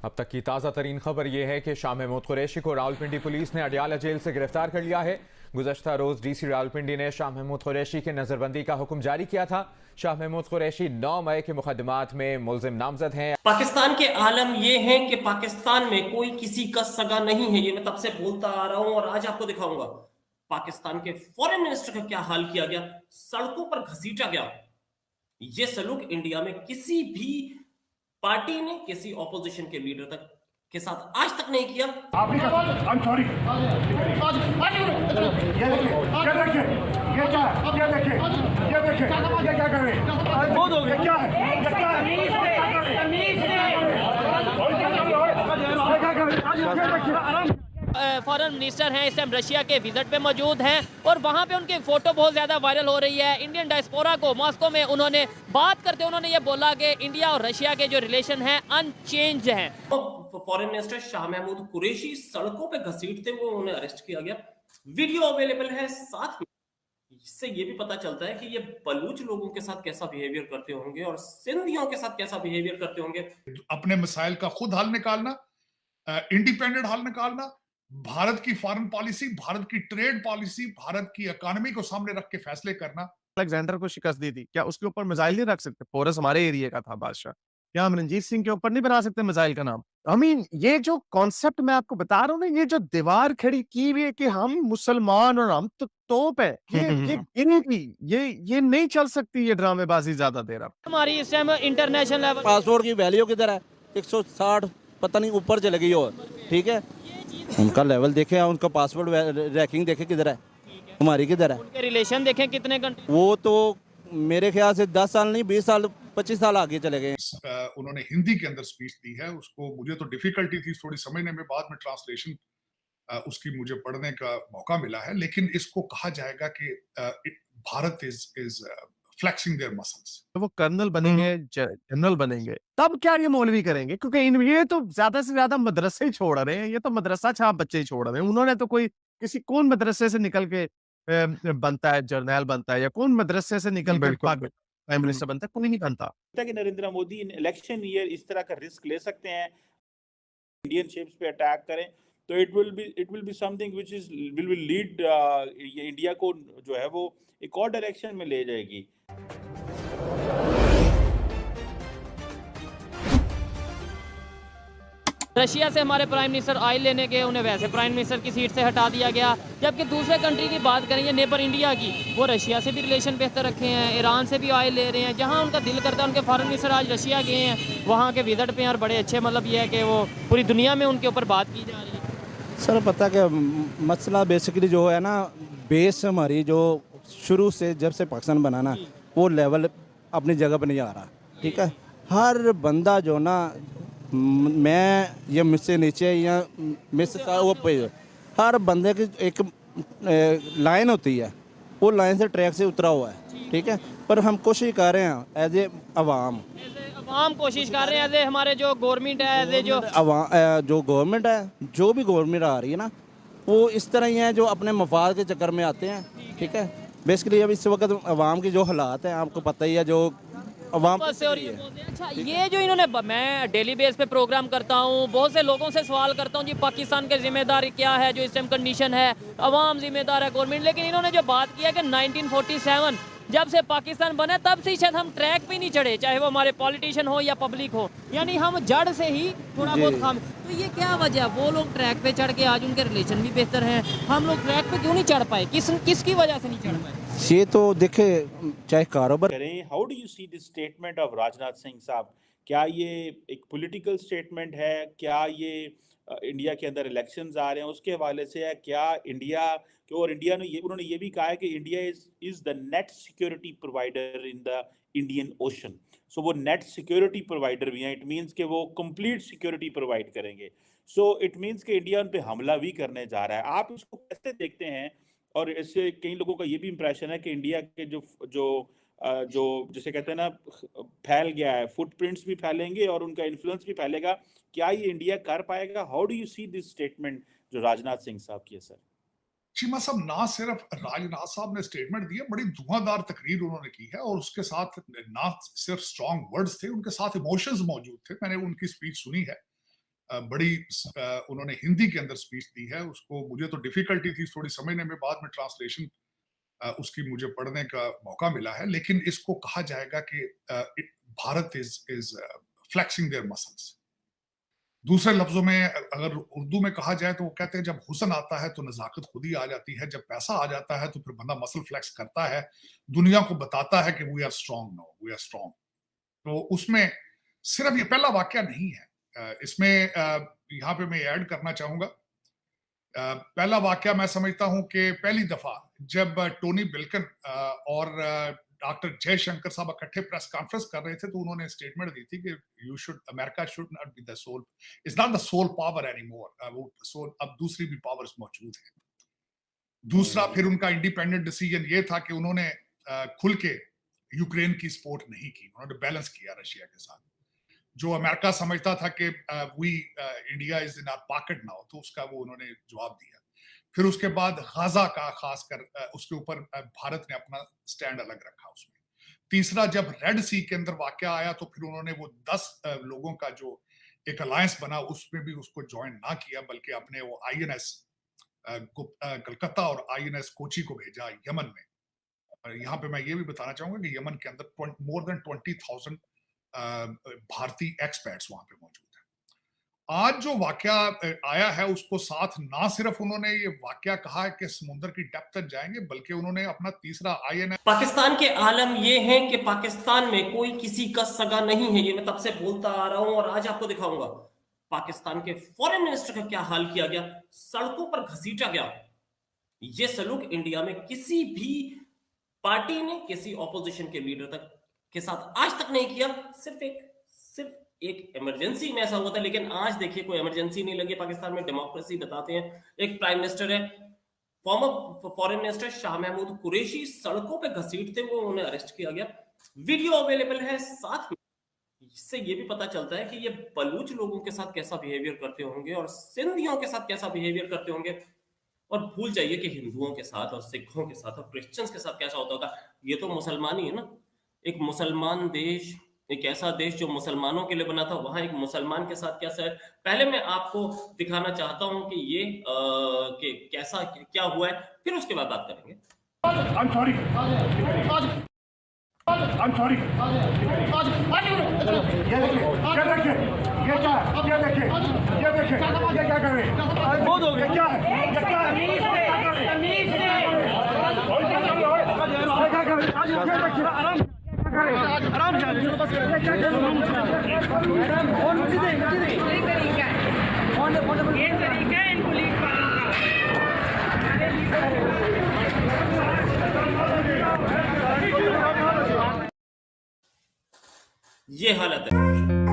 अब तक की ताज़ा तरीन खबर यह है कि शाह महमूद कुरैशी को रावलपिंडी पुलिस ने अडियाला जेल से गिरफ्तार कर लिया है। गुज़श्ता रोज डीसी रावलपिंडी ने शाह महमूद कुरैशी के नजरबंदी का हुक्म जारी किया था। शाह महमूद कुरैशी 9 मई के मुकदमात में मुलजिम नामजद हैं। पाकिस्तान के आलम ये हैं कि पाकिस्तान में कोई किसी का सगा नहीं है। ये मैं तब से बोलता आ रहा हूं और आज आपको दिखाऊंगा पाकिस्तान के फॉरेन मिनिस्टर का क्या हाल किया गया, सड़कों पर घसीटा गया। ये सलूक इंडिया में किसी भी पार्टी ने किसी ऑपोजिशन के लीडर तक के साथ आज तक नहीं किया। I'm sorry. ये क्या है? ये देखिए, ये क्या कर रहे हैं? ये क्या है? ये क्या है? फॉरेन मिनिस्टर हैं, इस टाइम रशिया के विजिट पे मौजूद हैं और वहाँ पे उनकी फोटो बहुत ज़्यादा वायरल हो रही है। इंडियन डायस्पोरा को मॉस्को में उन्होंने बात करते उन्होंने ये बोला कि इंडिया और रशिया के जो रिलेशन हैं अनचेंज हैं। फॉरेन मिनिस्टर शाह महमूद कुरैशी सड़कों पे घसीटते हुए उन्हें अरेस्ट किया गया। वीडियो अवेलेबल है। साथ में इससे ये भी पता चलता है कि ये बलूच लोगों के साथ कैसा बिहेवियर करते होंगे और सिंधियों के साथ कैसा बिहेवियर करते होंगे। अपने मसाइल का खुद हल निकालना, इंडिपेंडेंट हल निकालना, भारत की फॉरेन पॉलिसी, भारत की ट्रेड पॉलिसी, भारत की इकोनॉमी को सामने रख के फैसले करना। अलेक्जेंडर को शिकस्त दी थी, क्या उसके ऊपर मिसाइल नहीं रख सकते? पोरस हमारे एरिया का था बादशाह, क्या हम रणजीत सिंह के ऊपर नहीं बना सकते मिसाइल का नाम? ये जो कॉन्सेप्ट मैं आपको बता रहा हूँ ना, ये जो दीवार खड़ी की हुई है कि हम मुसलमान और हम तो तोप है, ये गिरेगी, ये नहीं चल सकती, ये ड्रामेबाजी ज्यादा देर अब। हमारी इस टाइम इंटरनेशनल लेवल पासपोर्ट की वैल्यू किधर है? 160 पता नहीं ऊपर चले गई और ठीक है, उनका लेवल देखे, उनका पासपोर्ट रैंकिंग देखे किधर है, हमारी किधर है। उनके रिलेशन देखें कितने घंटे, वो तो मेरे ख्याल से 10 साल नहीं 20 साल 25 साल आगे चले गए। उन्होंने हिंदी के अंदर स्पीच दी है, उसको मुझे तो डिफिकल्टी थी थोड़ी समझने में, बाद में ट्रांसलेशन उसकी मुझे पढ़ने का मौका मिला है। लेकिन इसको कहा जाएगा कि Bharat is flexing their muscles. वो कर्नल बनेंगे, जनरल बनेंगे, तब क्या ये मौलवी करेंगे? क्योंकि ये तो ज्यादा से ज्यादा मदरसे ही छोड़ रहे हैं, ये तो मदरसा छाप बच्चे ही छोड़ रहे हैं। उन्होंने तो कोई कौन मदरसे से निकल के बनता है जर्नैल बनता है, या कौन मदरसे से निकल के प्राइम मिनिस्टर बनता है? कोई नहीं बनता। कि नरेंद्र मोदी इन इलेक्शन ईयर इस तरह का रिस्क ले सकते हैं, इंडियन शिप्स पे अटैक करें, तो it will be something which is will lead India को जो है वो एक और डायरेक्शन में ले जाएगी। रशिया से हमारे प्राइम मिनिस्टर ऑयल लेने गए, उन्हें वैसे प्राइम मिनिस्टर की सीट से हटा दिया गया। जबकि दूसरे कंट्री की बात करेंगे नेबर इंडिया की, वो रशिया से भी रिलेशन बेहतर रखे हैं, ईरान से भी ऑयल ले रहे हैं। जहां उनका दिल करता है, उनके फॉरेन मिनिस्टर आज रशिया गए हैं, वहां के विजिट पे और बड़े अच्छे, मतलब ये है कि वो पूरी दुनिया में उनके ऊपर बात की जा रही है। सर पता क्या मसला बेसिकली जो है ना, बेस हमारी जो शुरू से जब से पाकिस्तान बना ना, वो लेवल अपनी जगह पर नहीं आ रहा। ठीक है, हर बंदा जो ना, मैं ये मुझसे नीचे या मुझसे वो पे, हर बंदे की एक लाइन होती है, वो लाइन से ट्रैक से उतरा हुआ है। ठीक है, पर हम कोशिश कर रहे हैं एज ए अवाम कोशिश कर रहे हैं, एज ए हमारे जो गवर्नमेंट है, एज ए जो जो गवर्नमेंट है, जो भी गवर्नमेंट आ रही है ना, वो इस तरह ही है जो अपने मफाद के चक्कर में आते हैं। ठीक है, बेसिकली अब इस वक्त अवाम की जो हालात हैं आपको पता ही है, जो अवाम से और अच्छा, ये जो इन्होंने, मैं डेली बेस पे प्रोग्राम करता हूँ, बहुत से लोगों से सवाल करता हूँ जी पाकिस्तान के जिम्मेदारी क्या है, जो इस टाइम कंडीशन है, अवाम जिम्मेदार है, गवर्नमेंट। लेकिन इन्होंने जो बात किया कि 1947 जब से पाकिस्तान बना तब से शायद हम ट्रैक पे नहीं चढ़े, चाहे वो हमारे पॉलिटिशियन हो या पब्लिक हो, यानी हम जड़ से ही थोड़ा बहुत खाम। तो ये क्या वजह, वो लोग ट्रैक पे चढ़ के आज उनके रिलेशन भी बेहतर हैं, हम लोग ट्रैक पे क्यों नहीं चढ़ पाए? किसकी वजह से नहीं चढ़ पाए? ये तो देखे, चाहे कारोबार करें। How do you see this statement of Rajnath Singh साहब? क्या ये एक पॉलिटिकल स्टेटमेंट है? क्या ये इंडिया के अंदर इलेक्शंस आ रहे हैं उसके हवाले से है? क्या इंडिया के, और इंडिया ने ये, उन्होंने ये भी कहा है कि India is the net security provider in the Indian Ocean. So वो नेट सिक्योरिटी प्रोवाइडर भी हैं, इट मीन्स कि वो कंप्लीट सिक्योरिटी प्रोवाइड करेंगे। सो इट मीन्स कि इंडिया उन पर हमला भी करने जा रहा है। आप इसको कैसे देखते हैं? और इससे कई लोगों का ये भी इंप्रेशन है कि इंडिया के जो जिसे कहते हैं ना, फैल गया है, फुटप्रिंट्स भी फैलेंगे और उनका इन्फ्लुएंस भी फैलेगा। क्या ये इंडिया कर पाएगा? How do you see this statement जो राजनाथ सिंह साहब की है? सर चीमा साहब, ना सिर्फ राजनाथ साहब ने स्टेटमेंट दी है, बड़ी धुआंधार तकरीर उन्होंने की है, और उसके साथ ना सिर्फ स्ट्रॉन्ग वर्ड्स थे, उनके साथ इमोशंस मौजूद थे। मैंने उनकी स्पीच सुनी है, बड़ी उन्होंने हिंदी के अंदर स्पीच दी है। उसको मुझे तो डिफिकल्टी थी थोड़ी समझने में, बाद में ट्रांसलेशन उसकी मुझे पढ़ने का मौका मिला है। लेकिन इसको कहा जाएगा कि Bharat is flexing their muscles. दूसरे लफ्जों में अगर उर्दू में कहा जाए तो वो कहते हैं जब हुस्न आता है तो नजाकत खुद ही आ जाती है, जब पैसा आ जाता है तो फिर बंदा मसल फ्लेक्स करता है, दुनिया को बताता है कि we are strong now, we are strong. तो उसमें सिर्फ ये पहला वाकया नहीं है, इसमें यहाँ पे मैं ऐड करना चाहूंगा। पहला वाकया मैं समझता हूं कि पहली दफा जब टोनी बिल्कन और डॉक्टर जयशंकर साहब इकट्ठे प्रेस कॉन्फ्रेंस कर रहे थे तो उन्होंने स्टेटमेंट दी थी कि America should not be the sole, it's not the sole power anymore, वो सोल अब दूसरी भी पावर्स मौजूद है। दूसरा फिर उनका इंडिपेंडेंट डिसीजन ये था कि उन्होंने खुल के यूक्रेन की सपोर्ट नहीं की, उन्होंने बैलेंस किया रशिया के साथ। जो अमेरिका समझता था कि India is in our pocket now, तो उसका वो उन्होंने जवाब दिया। फिर उसके बाद गाजा का खासकर उसके ऊपर भारत ने अपना स्टैंड अलग रखा उसमें। तीसरा जब रेड सी के अंदर वाकया आया तो फिर उन्होंने वो 10 लोगों का जो एक अलायंस बना उसमें भी उसको ज्वाइन ना किया, बल्कि अपने वो INS कलकत्ता और INS कोची को भेजा यमन में। यहाँ पे मैं ये भी बताना चाहूंगा कि यमन के अंदर मोर देन 20,000 भारतीय एक्सपर्ट्स वहां पे मौजूद है। आज जो वाकया आया है उसको साथ ना सिर्फ उन्होंने ये वाकया कहा है कि समुद्र की डेप्थ तक जाएंगे, बल्कि उन्होंने अपना तीसरा INS। पाकिस्तान के आलम ये हैं कि पाकिस्तान में कोई किसी का सगा नहीं है, ये मैं तब से बोलता आ रहा हूं और आज आपको दिखाऊंगा पाकिस्तान के फॉरेन मिनिस्टर का क्या हाल किया गया, सड़कों पर घसीटा गया। ये सलूक इंडिया में किसी भी पार्टी ने किसी ऑपोजिशन के लीडर तक के साथ आज तक नहीं किया। सिर्फ एक इमरजेंसी में ऐसा हुआ था, लेकिन आज देखिए कोई इमरजेंसी नहीं लगी। पाकिस्तान में डेमोक्रेसी बताते हैं। एक प्राइम मिनिस्टर है, former foreign minister Shah Mahmood Qureshi, सड़कों पे घसीटते हुए उन्हें अरेस्ट किया गया। वीडियो अवेलेबल है। साथ में इससे ये भी पता चलता है कि ये बलूच लोगों के साथ कैसा बिहेवियर करते होंगे और सिंधियों के साथ कैसा बिहेवियर करते होंगे। और भूल जाइए कि हिंदुओं के साथ और सिखों के साथ और क्रिश्चियंस के साथ कैसा होता होगा। ये तो मुसलमान ही है ना, एक मुसलमान देश, एक ऐसा देश जो मुसलमानों के लिए बना था, वहां एक मुसलमान के साथ कैसा है। पहले मैं आपको दिखाना चाहता हूं कि ये कि कैसा क्या हुआ है, फिर उसके बाद बात करेंगे। I'm sorry. I'm sorry. ये देखिए, ये क्या है? ये देखिए, ये क्या कर रहे हैं? बहुत हो गया। क्या है? ये क्या है? आराम से ये तरीका है इन पुलिस वालों का। ये हालत है।